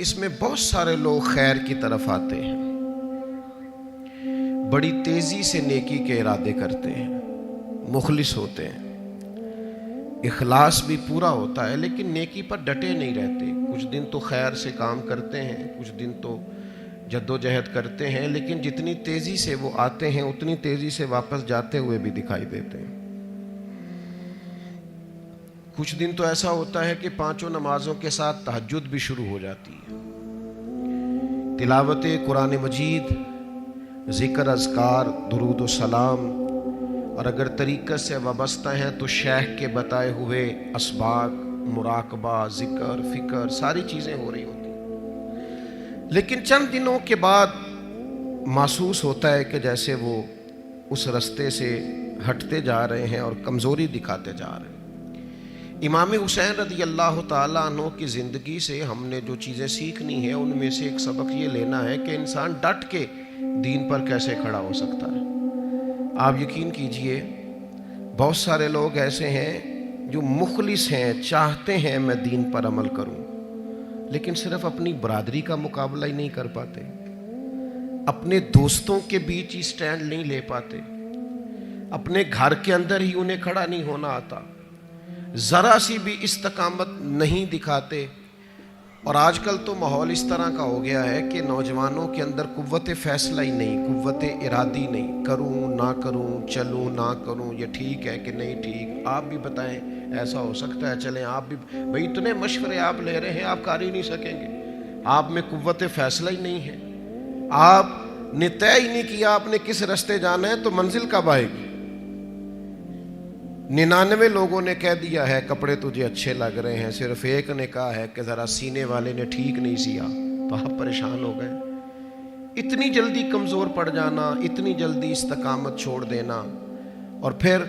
اس میں بہت سارے لوگ خیر کی طرف آتے ہیں، بڑی تیزی سے نیکی کے ارادے کرتے ہیں، مخلص ہوتے ہیں، اخلاص بھی پورا ہوتا ہے، لیکن نیکی پر ڈٹے نہیں رہتے۔ کچھ دن تو خیر سے کام کرتے ہیں، کچھ دن تو جد و جہد کرتے ہیں، لیکن جتنی تیزی سے وہ آتے ہیں اتنی تیزی سے واپس جاتے ہوئے بھی دکھائی دیتے ہیں۔ کچھ دن تو ایسا ہوتا ہے کہ 5 نمازوں کے ساتھ تہجد بھی شروع ہو جاتی ہے، تلاوت قرآن مجید، ذکر، اذکار، درود و سلام، اور اگر طریقت سے وابستہ ہیں تو شیخ کے بتائے ہوئے اسباق، مراقبہ، ذکر، فکر، ساری چیزیں ہو رہی ہوتی ہیں۔ لیکن چند دنوں کے بعد محسوس ہوتا ہے کہ جیسے وہ اس رستے سے ہٹتے جا رہے ہیں اور کمزوری دکھاتے جا رہے ہیں۔ امام حسین رضی اللہ تعالیٰ عنہ کی زندگی سے ہم نے جو چیزیں سیکھنی ہیں ان میں سے ایک سبق یہ لینا ہے کہ انسان ڈٹ کے دین پر کیسے کھڑا ہو سکتا ہے۔ آپ یقین کیجئے بہت سارے لوگ ایسے ہیں جو مخلص ہیں، چاہتے ہیں میں دین پر عمل کروں، لیکن صرف اپنی برادری کا مقابلہ ہی نہیں کر پاتے، اپنے دوستوں کے بیچ ہی سٹینڈ نہیں لے پاتے، اپنے گھر کے اندر ہی انہیں کھڑا نہیں ہونا آتا، ذرا سی بھی استقامت نہیں دکھاتے۔ اور آج کل تو ماحول اس طرح کا ہو گیا ہے کہ نوجوانوں کے اندر قوت فیصلہ ہی نہیں، قوت ارادی نہیں، کروں نہ کروں، چلوں نہ کروں، یہ ٹھیک ہے کہ نہیں ٹھیک، آپ بھی بتائیں ایسا ہو سکتا ہے، چلیں آپ بھی، بھئی اتنے مشورے آپ لے رہے ہیں، آپ کر ہی نہیں سکیں گے، آپ میں قوت فیصلہ ہی نہیں ہے، آپ نے طے ہی نہیں کیا آپ نے کس رستے جانا ہے، تو منزل کب آئے گی؟ 99 لوگوں نے کہہ دیا ہے کپڑے تجھے اچھے لگ رہے ہیں، صرف ایک نے کہا ہے کہ ذرا سینے والے نے ٹھیک نہیں سیا، تو آپ پریشان ہو گئے۔ اتنی جلدی کمزور پڑ جانا، اتنی جلدی استقامت چھوڑ دینا۔ اور پھر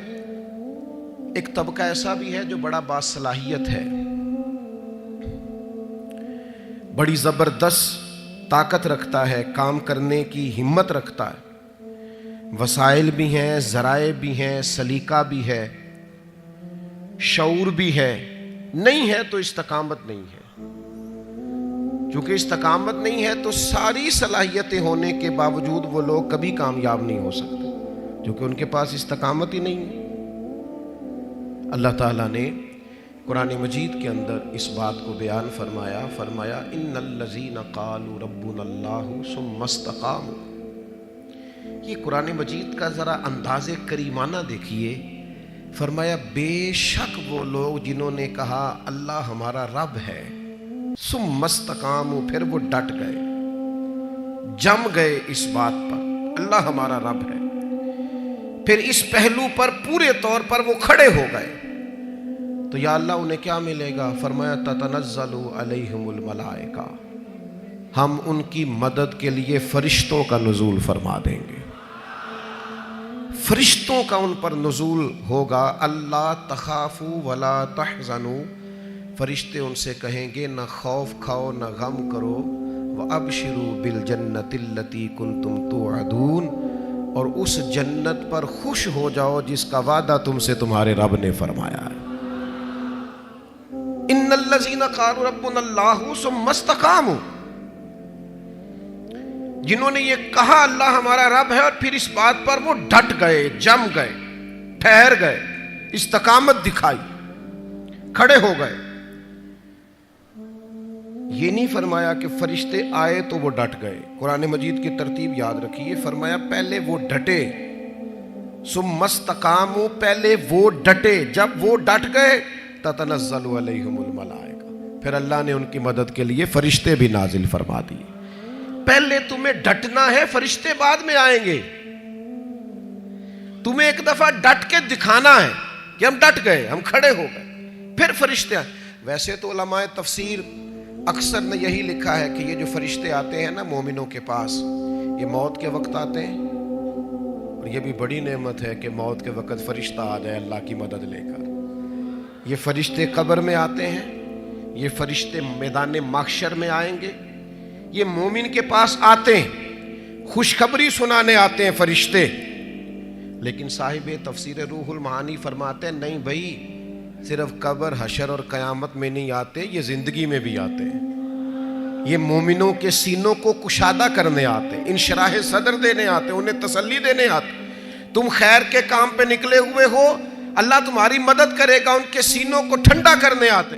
ایک طبقہ ایسا بھی ہے جو بڑا باصلاحیت ہے، بڑی زبردست طاقت رکھتا ہے، کام کرنے کی ہمت رکھتا ہے، وسائل بھی ہیں، ذرائع بھی ہیں، سلیقہ بھی ہے، شعور بھی ہے، نہیں ہے تو استقامت نہیں ہے۔ چونکہ استقامت نہیں ہے تو ساری صلاحیتیں ہونے کے باوجود وہ لوگ کبھی کامیاب نہیں ہو سکتے، کیونکہ ان کے پاس استقامت ہی نہیں ہے۔ اللہ تعالیٰ نے قرآن مجید کے اندر اس بات کو بیان فرمایا ان الذین قالوا ربنا اللہ ثم استقاموا۔ یہ قرآن مجید کا ذرا انداز کریمانہ دیکھیے، فرمایا بے شک وہ لوگ جنہوں نے کہا اللہ ہمارا رب ہے، ثم استقاموا، پھر وہ ڈٹ گئے، جم گئے اس بات پر اللہ ہمارا رب ہے، پھر اس پہلو پر پورے طور پر وہ کھڑے ہو گئے، تو یا اللہ انہیں کیا ملے گا؟ فرمایا تتنزل علیہم الملائکہ، ہم ان کی مدد کے لیے فرشتوں کا نزول فرما دیں گے، فرشتوں کا ان پر نزول ہوگا۔ اللہ تخافوا ولا تحزنوا، فرشتے ان سے کہیں گے نہ خوف کھاؤ نہ غم کرو، وابشروا بالجنۃ التی کنتم توعدون، اور اس جنت پر خوش ہو جاؤ جس کا وعدہ تم سے تمہارے رب نے فرمایا ہے۔ ان الذین قالوا ربنا اللہ ثم استقاموا، جنہوں نے یہ کہا اللہ ہمارا رب ہے اور پھر اس بات پر وہ ڈٹ گئے، جم گئے، ٹھہر گئے، استقامت دکھائی، کھڑے ہو گئے۔ یہ نہیں فرمایا کہ فرشتے آئے تو وہ ڈٹ گئے، قرآن مجید کی ترتیب یاد رکھیے، فرمایا پہلے وہ ڈٹے، ثم استقاموا، پہلے وہ ڈٹے، جب وہ ڈٹ گئے تتنزل علیہم الملائکہ، پھر اللہ نے ان کی مدد کے لیے فرشتے بھی نازل فرما دیے۔ پہلے تمہیں ڈٹنا ہے، فرشتے بعد میں آئیں گے، تمہیں ایک دفعہ ڈٹ کے دکھانا ہے کہ ہم ڈٹ گئے، ہم کھڑے ہو گئے، پھر فرشتے آئیں۔ ویسے تو علماء تفسیر اکثر نے یہی لکھا ہے کہ یہ جو فرشتے آتے ہیں نا مومنوں کے پاس، یہ موت کے وقت آتے ہیں، اور یہ بھی بڑی نعمت ہے کہ موت کے وقت فرشتہ آ جائے اللہ کی مدد لے کر۔ یہ فرشتے قبر میں آتے ہیں، یہ فرشتے میدان محشر میں آئیں گے، یہ مومن کے پاس آتے ہیں، خوشخبری سنانے آتے ہیں فرشتے۔ لیکن صاحب تفسیر روح المعانی فرماتے ہیں نہیں بھائی، صرف قبر، حشر اور قیامت میں نہیں آتے، یہ زندگی میں بھی آتے ہیں۔ یہ مومنوں کے سینوں کو کشادہ کرنے آتے، انشراح صدر دینے آتے، انہیں تسلی دینے آتے۔ تم خیر کے کام پہ نکلے ہوئے ہو، اللہ تمہاری مدد کرے گا، ان کے سینوں کو ٹھنڈا کرنے آتے۔